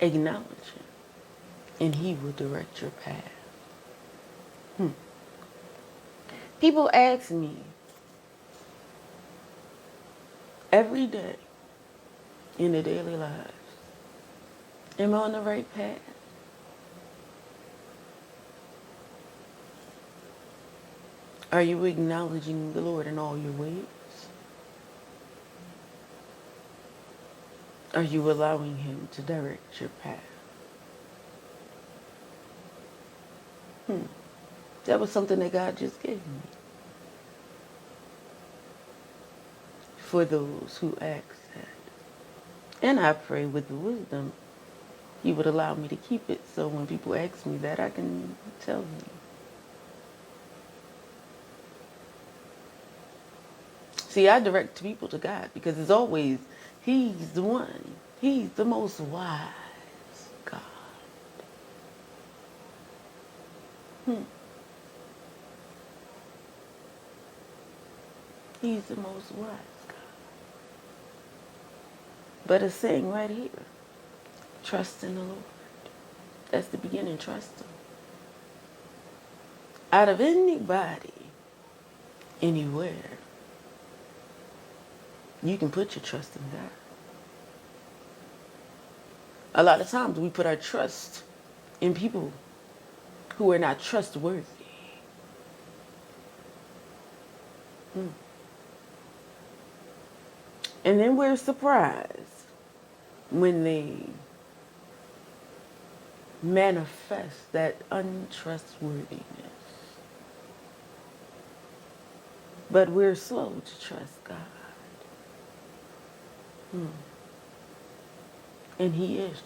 Acknowledge him, and he will direct your path. People ask me every day in their daily lives, am I on the right path? Are you acknowledging the Lord in all your ways? Are you allowing him to direct your path? That was something that God just gave me. For those who ask that. And I pray with the wisdom, he would allow me to keep it so when people ask me that, I can tell them. See, I direct people to God because it's always, he's the one. He's the most wise God. He's the most wise God. But it's saying right here, trust in the Lord. That's the beginning, trust him. Out of anybody, anywhere, you can put your trust in God. A lot of times we put our trust in people who are not trustworthy. And then we're surprised when they manifest that untrustworthiness. But we're slow to trust God. And he is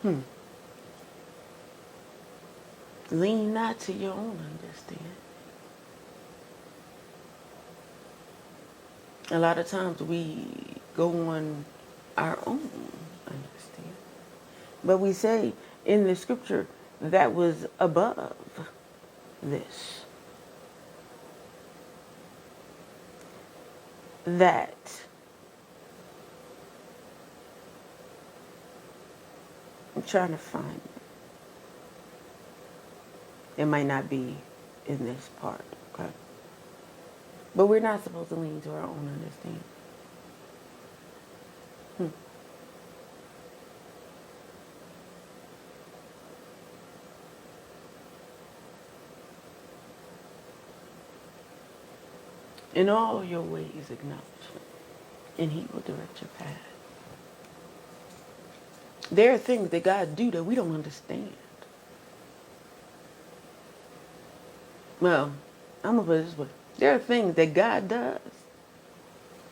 trustworthy. Lean not to your own understanding. A lot of times we go on our own understanding. But we say in the scripture that was above this. That I'm trying to find it. It might not be in this part, okay? But we're not supposed to lean to our own understanding. In all your ways acknowledge him, and he will direct your path. There are things that God do that we don't understand. Well, I'm going to put it this way. There are things that God does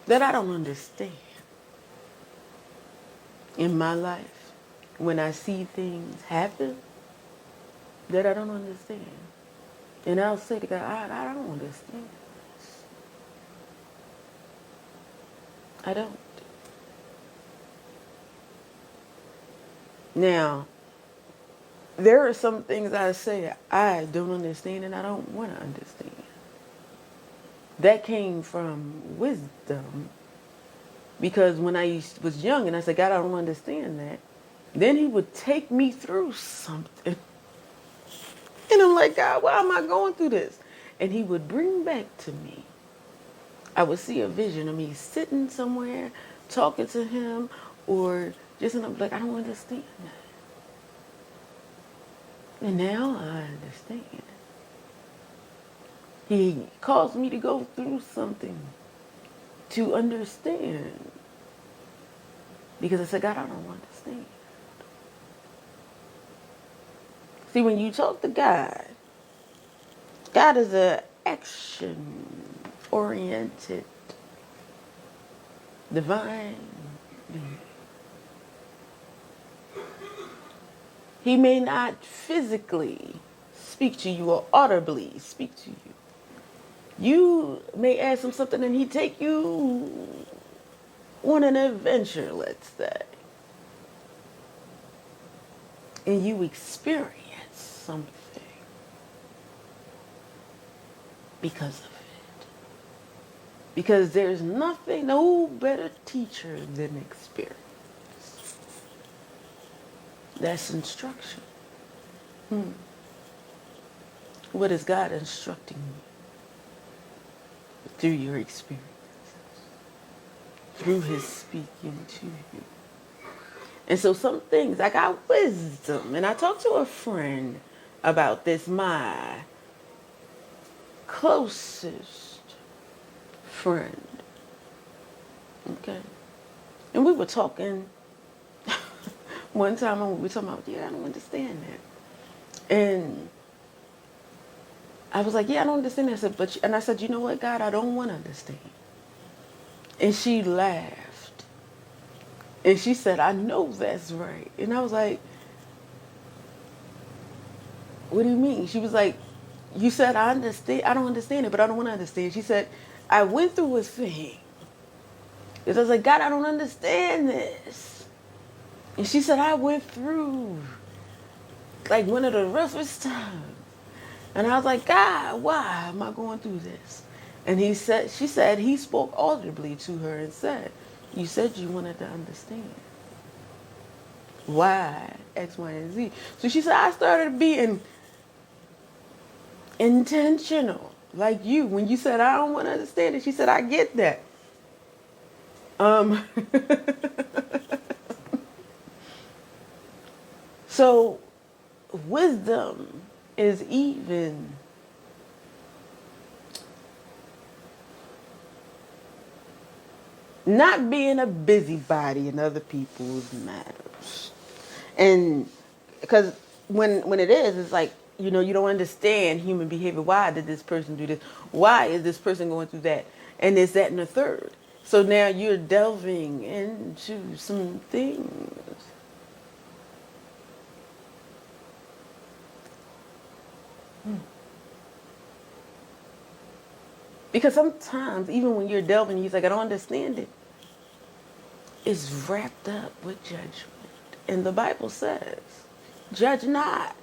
that I don't understand in my life. When I see things happen that I don't understand. And I'll say to God, I don't understand this. I don't. Now, there are some things I say I don't understand and I don't want to understand. That came from wisdom. Because when I was young and I said, God, I don't understand that. Then he would take me through something. And I'm like, God, why am I going through this? And he would bring back to me. I would see a vision of me sitting somewhere, talking to him, or just, and I'm like, I don't understand that. And now I understand. He caused me to go through something to understand. Because I said, God, I don't understand. See, when you talk to God, God is an action-oriented, divine being. He may not physically speak to you or audibly speak to you. You may ask him something and he take you on an adventure, let's say. And you experience something because of it. Because there's nothing, no better teacher than experience. That's instruction. What is God instructing you through your experience? Through his speaking to you. And so some things, I got wisdom. And I talked to a friend about this, my closest friend. Okay. And we were talking one time, and we were talking about, I don't understand that. And I was like, I don't understand that. I said, and I said, you know what, God, I don't want to understand. And she laughed. And she said, I know that's right. And I was like, what do you mean? She was like, you said I understand. I don't understand it, but I don't want to understand. She said, I went through a thing. Because I was like, God, I don't understand this. And she said, I went through like one of the roughest times. And I was like, God, why am I going through this? And she said, he spoke audibly to her and said, you said you wanted to understand. Why? X, Y, and Z. So she said, I started being intentional. Like you. When you said, I don't want to understand it, she said, I get that. So wisdom is even not being a busybody in other people's matters. And because when it is, it's like, you don't understand human behavior. Why did this person do this? Why is this person going through that? And it's that and the third. So now you're delving into some things. Because sometimes, even when you're delving, he's like, I don't understand it. It's wrapped up with judgment. And the Bible says, judge not.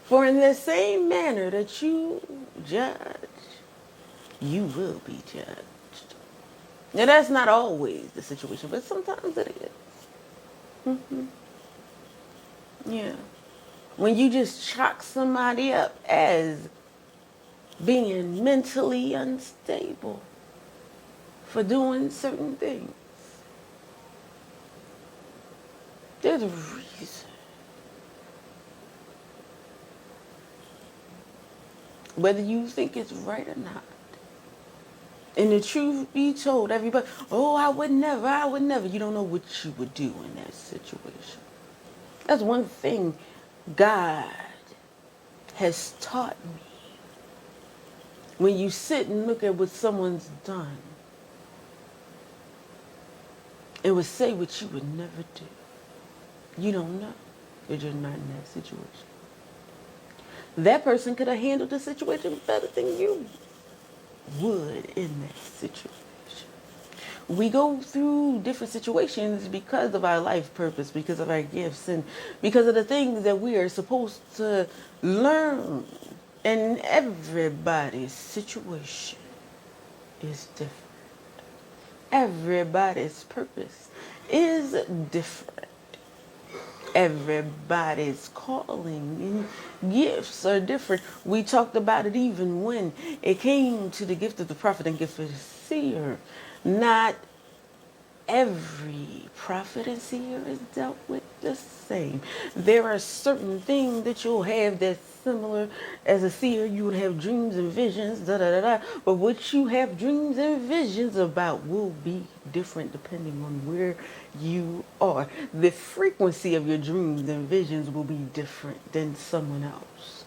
For in the same manner that you judge, you will be judged. Now, that's not always the situation, but sometimes it is. Yeah. When you just chalk somebody up as being mentally unstable for doing certain things, there's a reason. Whether you think it's right or not. And the truth be told, everybody, I would never. You don't know what you would do in that situation. That's one thing God has taught me. When you sit and look at what someone's done, it would say what you would never do. You don't know, because you're not in that situation. That person could have handled the situation better than you would in that situation. We go through different situations because of our life purpose, because of our gifts, and because of the things that we are supposed to learn. And everybody's situation is different. Everybody's purpose is different. Everybody's calling and gifts are different. We talked about it even when it came to the gift of the prophet and gift of the seer. Not every prophet and seer is dealt with the same. There are certain things that you'll have that's similar. As a seer, you would have dreams and visions, but what you have dreams and visions about will be different depending on where you are. The frequency of your dreams and visions will be different than someone else.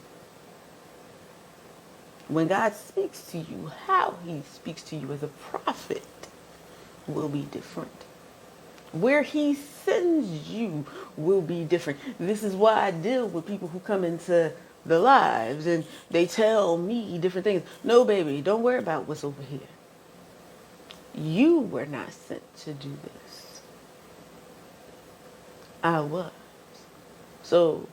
When God speaks to you, how he speaks to you as a prophet will be different. Where he sends you will be different. This is why I deal with people who come into the lives and they tell me different things. No, baby, don't worry about what's over here. You were not sent to do this. I was. So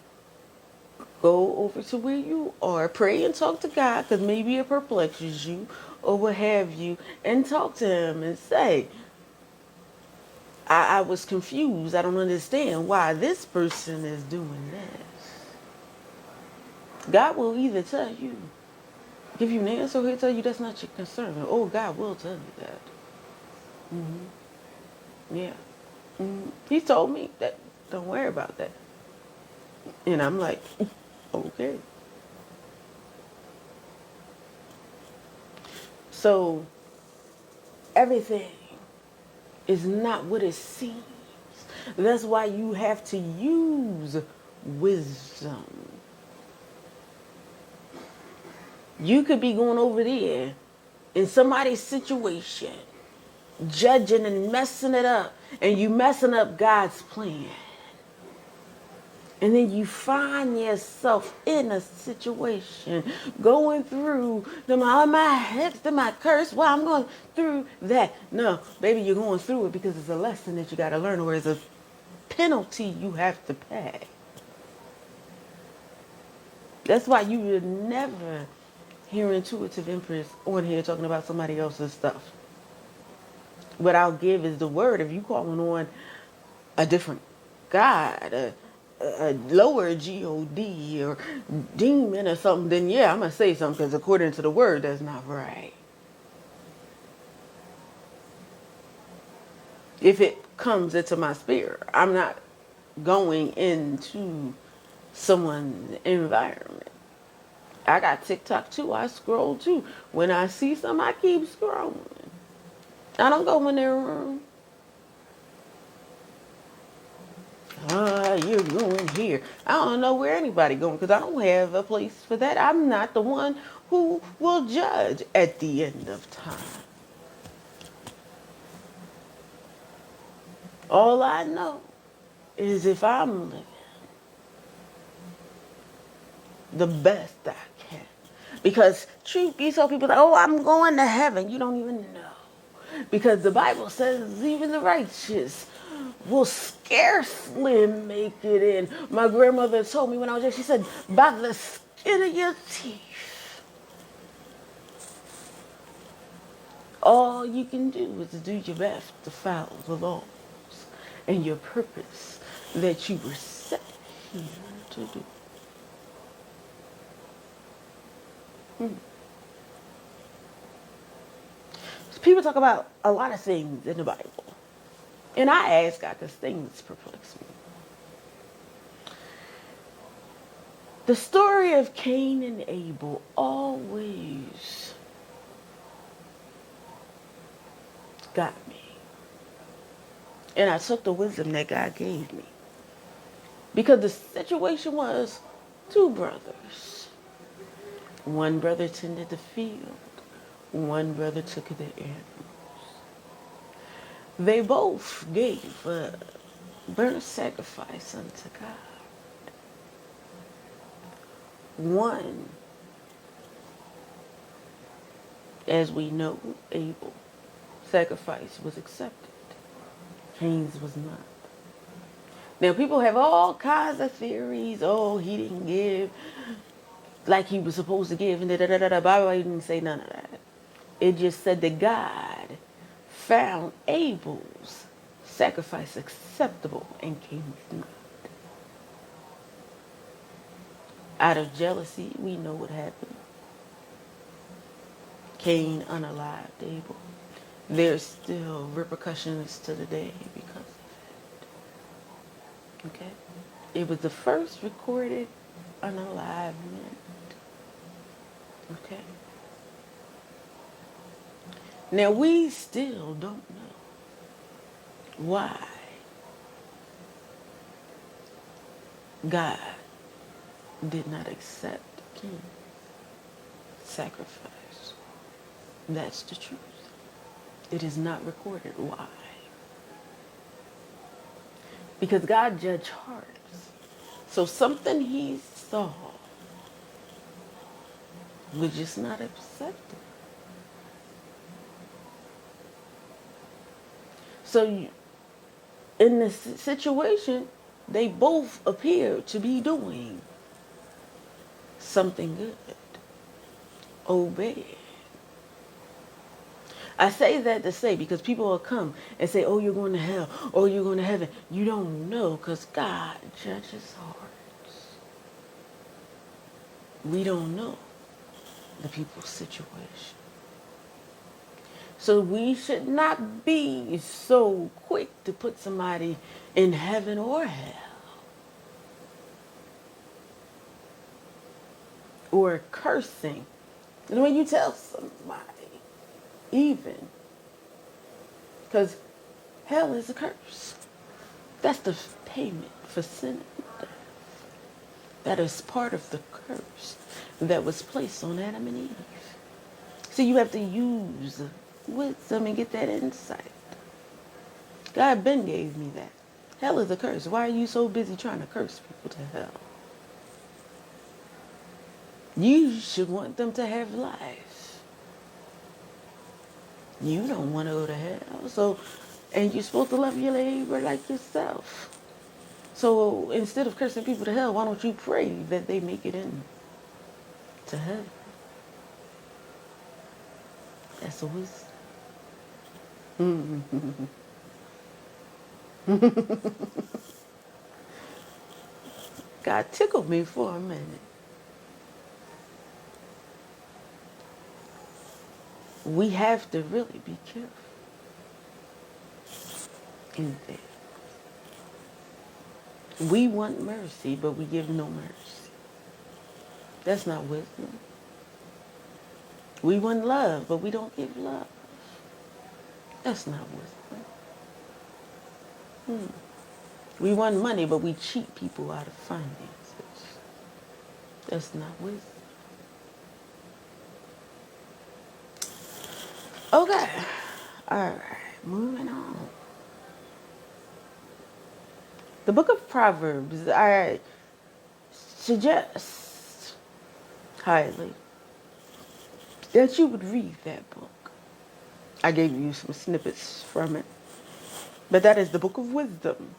go over to where you are. Pray and talk to God, because maybe it perplexes you. or what have you, and talk to him and say, I was confused. I don't understand why this person is doing this. God will either tell you, give you an answer, or he'll tell you that's not your concern. Oh, God will tell you that. Yeah. He told me that, don't worry about that. And I'm like, okay. So everything is not what it seems. That's why you have to use wisdom. You could be going over there in somebody's situation, judging and messing it up, and you messing up God's plan. And then you find yourself in a situation going through, am I hexed, am I cursed? Well, I'm going through that. No, baby, you're going through it because it's a lesson that you got to learn, or it's a penalty you have to pay. That's why you would never hear Intuitive Empress on here talking about somebody else's stuff. What I'll give is the word. If you calling on a different God, a lower God or demon or something, then yeah, I'm going to say something because according to the word, that's not right. If it comes into my spirit, I'm not going into someone's environment. I got TikTok too. I scroll too. When I see something, I keep scrolling. I don't go in their room. You're going here. I don't know where anybody going because I don't have a place for that. I'm not the one who will judge at the end of time. All I know is if I'm living the best I can. Because truth be told, people say, oh, I'm going to heaven. You don't even know. Because the Bible says even the righteous will scarcely make it in. My grandmother told me when I was there, she said, by the skin of your teeth. All you can do is do your best to follow the laws and your purpose that you were set here to do. People talk about a lot of things in the Bible. And I ask God because things perplex me. The story of Cain and Abel always got me. And I took the wisdom that God gave me. Because the situation was two brothers. One brother tended the field. One brother took the animals. They both gave a burnt sacrifice unto God. One, as we know, Abel's sacrifice was accepted. Cain's was not. Now, people have all kinds of theories. Oh, he didn't give like he was supposed to give, and da-da-da-da. Bible didn't say none of that. It just said that God found Abel's sacrifice acceptable and Cain's not. Out of jealousy, we know what happened. Cain unalived Abel. There's still repercussions to the day because of it. Okay? It was the first recorded unalivement. Okay? Now, we still don't know why God did not accept Cain's sacrifice. That's the truth. It is not recorded. Why? Because God judged hearts. So something he saw was just not accepted. So in this situation, they both appear to be doing something good. Obey. I say that to say, because people will come and say, oh, you're going to hell, oh, you're going to heaven. You don't know, because God judges hearts. We don't know the people's situation. So we should not be so quick to put somebody in heaven or hell, or cursing. And when you tell somebody, even, because hell is a curse. That's the payment for sin and death. That is part of the curse that was placed on Adam and Eve. So you have to use wisdom and get that insight. God Ben gave me that. Hell is a curse. Why are you so busy trying to curse people to hell? You should want them to have life. You don't want to go to hell. So, and you're supposed to love your neighbor like yourself. So instead of cursing people to hell, why don't you pray that they make it in to heaven? That's a wisdom. God tickled me for a minute. We have to really be careful in that. We want mercy, but we give no mercy. That's not wisdom. We want love, but we don't give love. That's not wisdom. We want money, but we cheat people out of finances. That's not wisdom. Okay. All right. Moving on. The book of Proverbs, I suggest highly that you would read that book. I gave you some snippets from it. But that is the book of wisdom.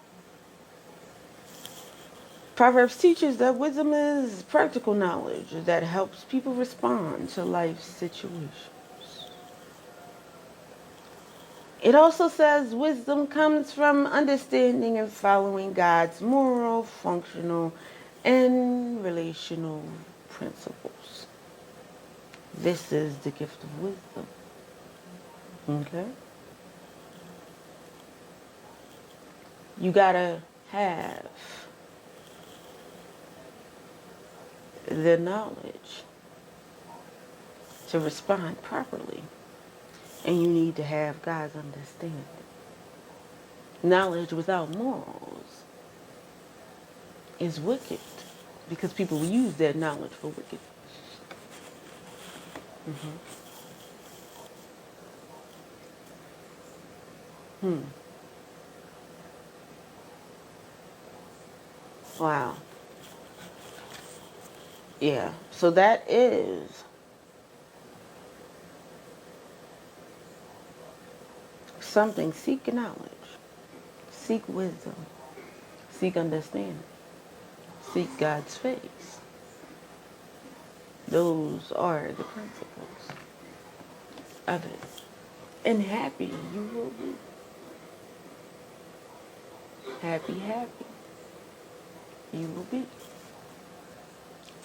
Proverbs teaches that wisdom is practical knowledge that helps people respond to life situations. It also says wisdom comes from understanding and following God's moral, functional, and relational principles. This is the gift of wisdom. Okay? You gotta have the knowledge to respond properly. And you need to have God's understanding. Knowledge without morals is wicked, because people use that knowledge for wickedness. Wow. Yeah. So that is something. Seek knowledge. Seek wisdom. Seek understanding. Seek God's face. Those are the principles of it. And happy you will be. Happy, happy you will be.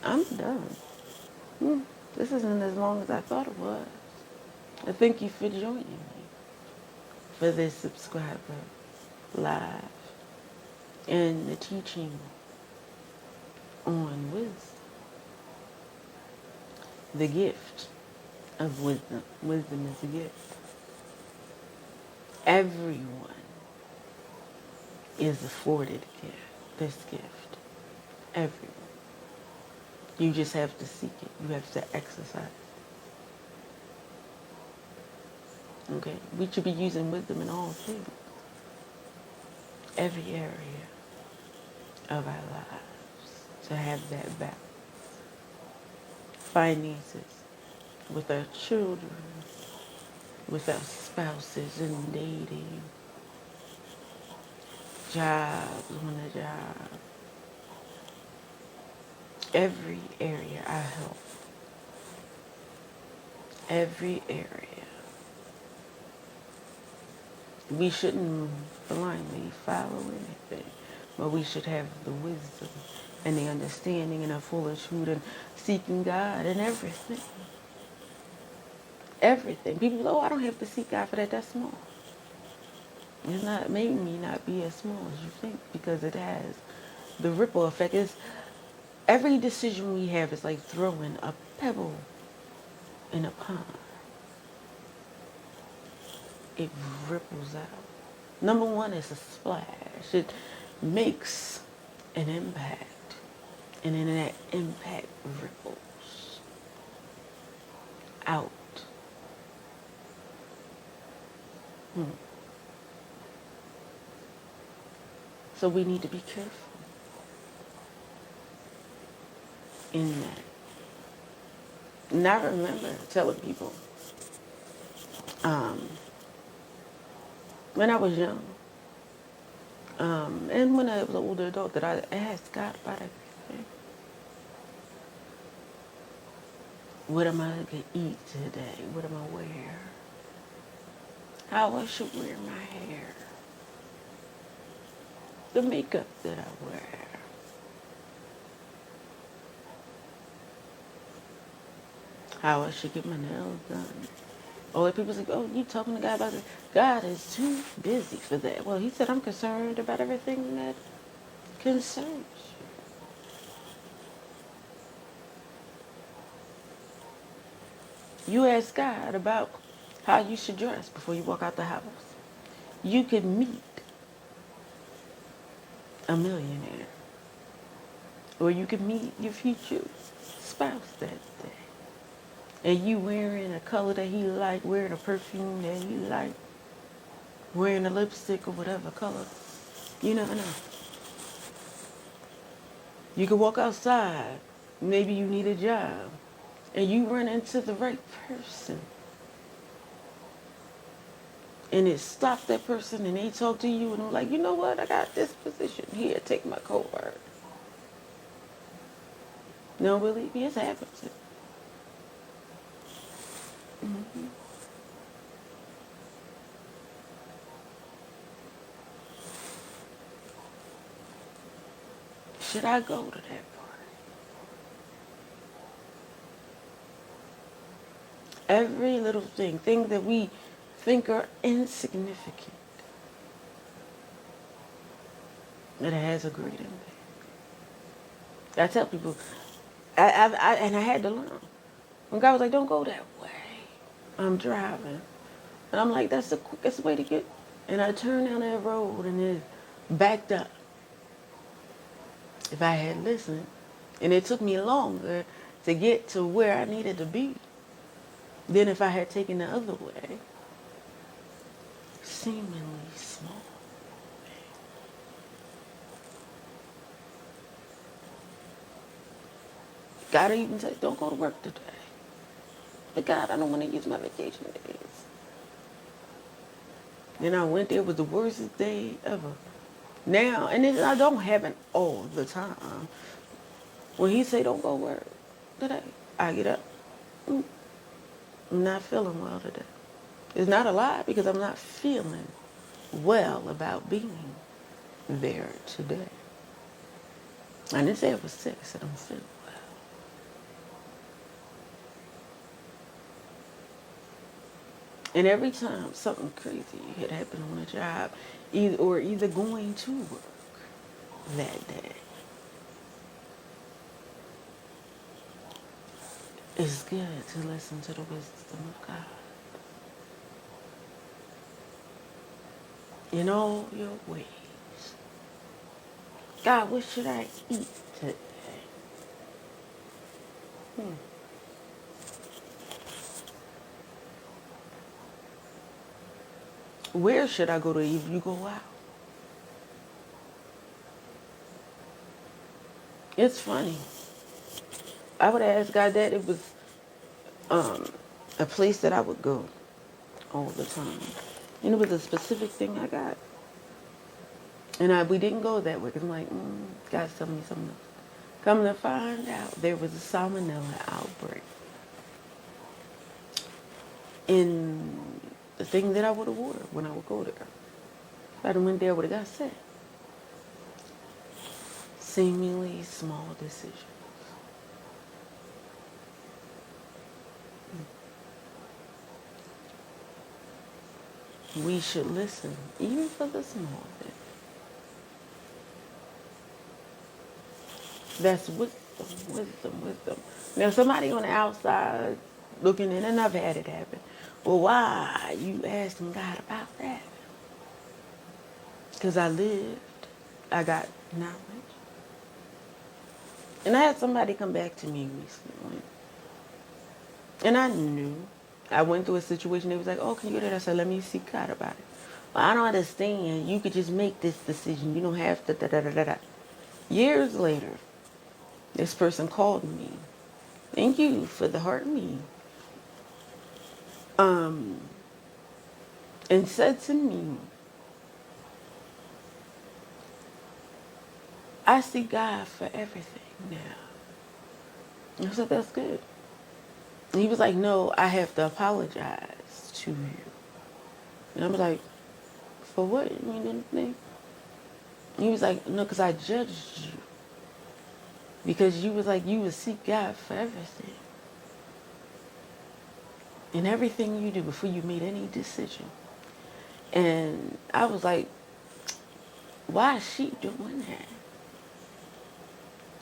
I'm done. This isn't as long as I thought it was. I thank you for joining me for this subscriber live and the teaching on wisdom. The gift of wisdom. Wisdom is a gift. Everyone is afforded this gift. Everyone. You just have to seek it. You have to exercise it. Okay? We should be using wisdom in all things. Every area of our lives. To have that balance. Finances. With our children. With our spouses and dating. Jobs on the job. Every area, our health. Every area We shouldn't blindly follow anything, but we should have the wisdom and the understanding and the full of truth and seeking God and everything. Everything. People, oh, I don't have to seek God for that. That's small. It's not made me not be as small as you think, because it has the ripple effect. Is every decision we have is like throwing a pebble in a pond. It ripples out. Number one is a splash. It makes an impact, and then that impact ripples out. So we need to be careful in that. And I remember telling people, when I was young, and when I was an older adult, that I asked God about everything. What am I going to eat today? What am I wear? How I should wear my hair? The makeup that I wear. How I should get my nails done. Or people say, oh, you talking to God about it? God is too busy for that. Well, he said, I'm concerned about everything that concerns you. You ask God about how you should dress before you walk out the house. You could meet a millionaire. Or you could meet your future spouse that day. And you wearing a color that he like, wearing a perfume that he like, wearing a lipstick or whatever color. You never know. You could walk outside. Maybe you need a job. And you run into the right person. And it stopped that person and they talk to you and they're like, you know what? I got this position here. Take my card. No, believe me, it's happened. Mm-hmm. Should I go to that party? Every little thing, things that we think are insignificant, it has a great impact. I tell people, and I had to learn. When God was like, don't go that way. I'm driving. And I'm like, that's the quickest way to get. And I turned down that road and it backed up. If I had listened, and it took me longer to get to where I needed to be than if I had taken the other way, seemingly small. God even said, don't go to work today. But God, I don't want to use my vacation days. And I went there, it was the worst day ever. Now, and it, I don't have it all the time. When he say don't go work today, I get up. I'm not feeling well today. It's not a lie because I'm not feeling well about being there today. I didn't say I was sick, I said I'm feeling well. And every time something crazy had happened on a job, either going to work that day, it's good to listen to the wisdom of God. In all your ways. God, what should I eat today? Where should I go to if you go out? It's funny. I would ask God that it was a place that I would go all the time. And it was a specific thing I got. And we didn't go that way because I'm like, God's telling me something else. Come to find out, there was a salmonella outbreak in the thing that I would have ordered when I would go there. If I went there, would have got sick. Seemingly small decisions. We should listen, even for the small things. That's wisdom. Now, somebody on the outside looking in, and I've had it happen. Well, why are you asking God about that? Because I got knowledge. And I had somebody come back to me recently. And I knew. I went through a situation. They was like, oh, can you do that? I said, let me seek God about it. Well, I don't understand. You could just make this decision. You don't have to da-da-da-da-da. Years later, this person called me. Thank you for the heart me. And said to me, I see God for everything now. And I said, that's good. And he was like, no, I have to apologize to you. And I was like, for what? You mean anything? And he was like, no, because I judged you. Because you was like, you would seek God for everything. And everything you do before you made any decision. And I was like, why is she doing that?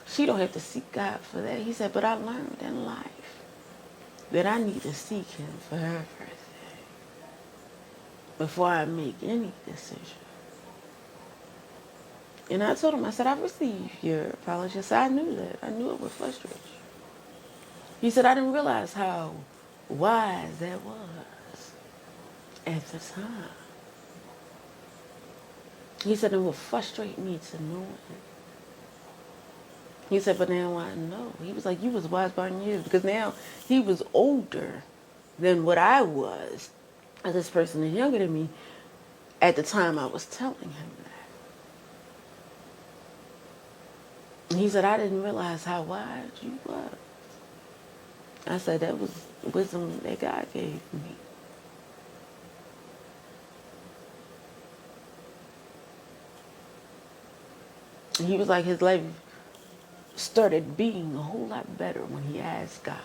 She don't have to seek God for that. He said, but I learned in life that I need to seek him for everything before I make any decision. And I told him, I said, I received your apology. I said, I knew that. I knew it would frustrate you. He said, I didn't realize how wise that was at the time. He said, it would frustrate me to know it. He said, but now I know. He was like, you was wise by years. Because now he was older than what I was. And this person is younger than me. At the time I was telling him that. He said, I didn't realize how wise you was. I said, that was wisdom that God gave me. And he was like, his life started being a whole lot better when he asked God,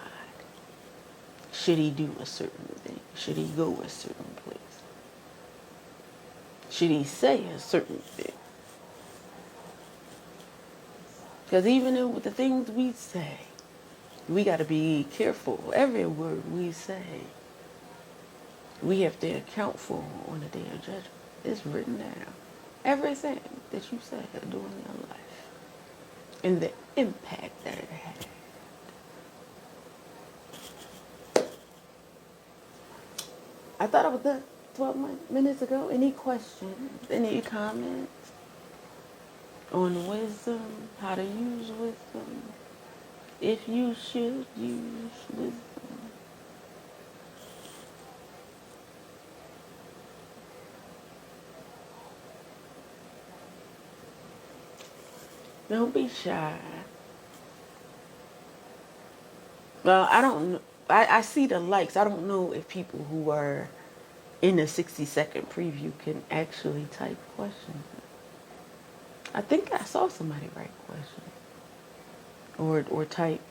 should he do a certain thing? Should he go a certain place? Should he say a certain thing? Because even with the things we say, we got to be careful. Every word we say, we have to account for on the day of judgment. It's written down. Everything that you say during your life and the impact that it had. I thought I was done 12 minutes ago. Any questions? Any comments on wisdom? How to use wisdom? If you should use wisdom. Don't be shy. Well, I don't know. I see the likes. I don't know if people who are in a 60-second preview can actually type questions. I think I saw somebody write questions or type.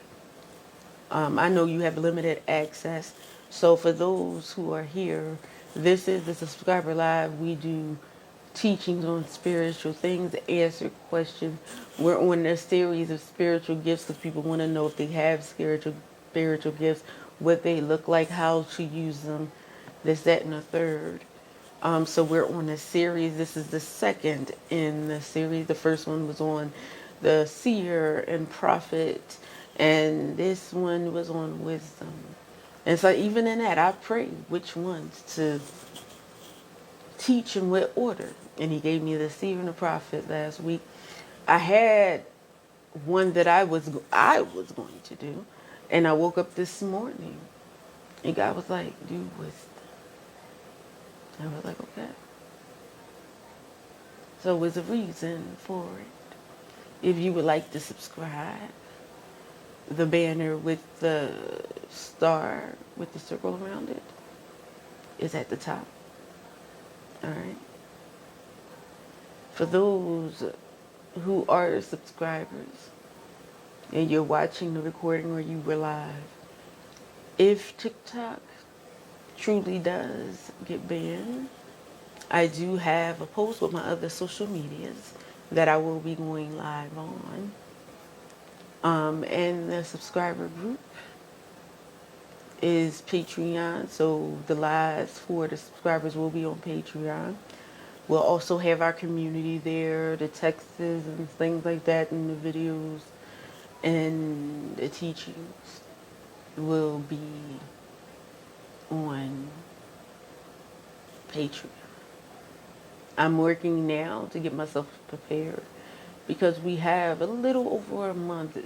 I know you have limited access. So for those who are here, this is the Subscriber Live. We do teachings on spiritual things, answer questions. We're on a series of spiritual gifts because people want to know if they have spiritual gifts, what they look like, how to use them, this, that, and the third. So we're on a series. This is the second in the series. The first one was on the seer and prophet, and this one was on wisdom. And so even in that, I prayed which ones to teach in what order. And he gave me the seer and the prophet last week. I had one that I was going to do, and I woke up this morning, and God was like, "Do wisdom." I was like, "Okay." So there's a reason for it. If you would like to subscribe, the banner with the star with the circle around it is at the top. All right. For those who are subscribers and you're watching the recording or you were live, if TikTok truly does get banned, I do have a post with my other social medias that I will be going live on. And the subscriber group is Patreon, so the lives for the subscribers will be on Patreon. We'll also have our community there, the texts and things like that, and the videos and the teachings will be on Patreon. I'm working now to get myself prepared because we have a little over a month,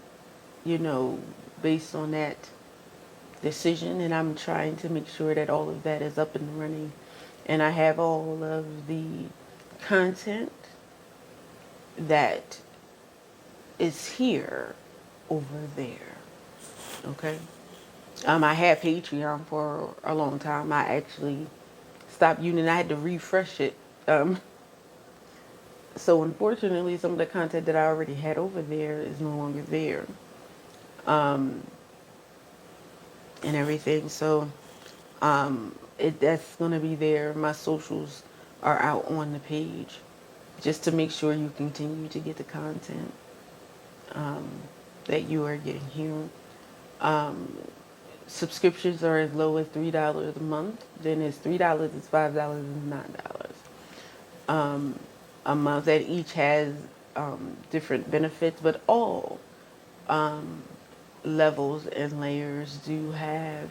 based on that decision, and I'm trying to make sure that all of that is up and running and I have all of the content that is here over there. Okay. I had Patreon for a long time. I actually stopped using it. I had to refresh it. So unfortunately, some of the content that I already had over there is no longer there. And everything. So that's going to be there. My socials are out on the page just to make sure you continue to get the content that you are getting here. Subscriptions are as low as $3 a month. Then it's $3, it's $5, and $9 a month. That each has different benefits, but all levels and layers do have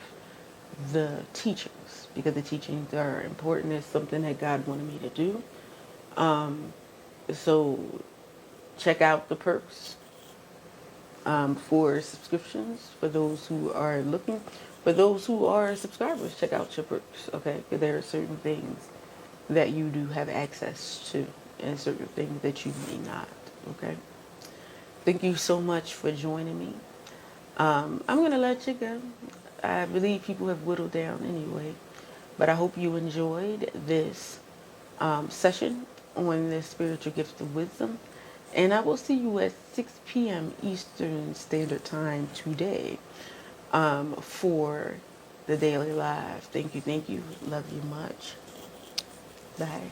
the teachings, because the teachings are important. It's something that God wanted me to do. So check out the perks for subscriptions for those who are looking. For those who are subscribers, check out your perks, okay? Because there are certain things that you do have access to and certain things that you may not, okay? Thank you so much for joining me. I'm going to let you go. I believe people have whittled down anyway. But I hope you enjoyed this session on the spiritual gift of wisdom. And I will see you at 6 p.m. Eastern Standard Time today for the Daily Live. Thank you. Love you much. Bye.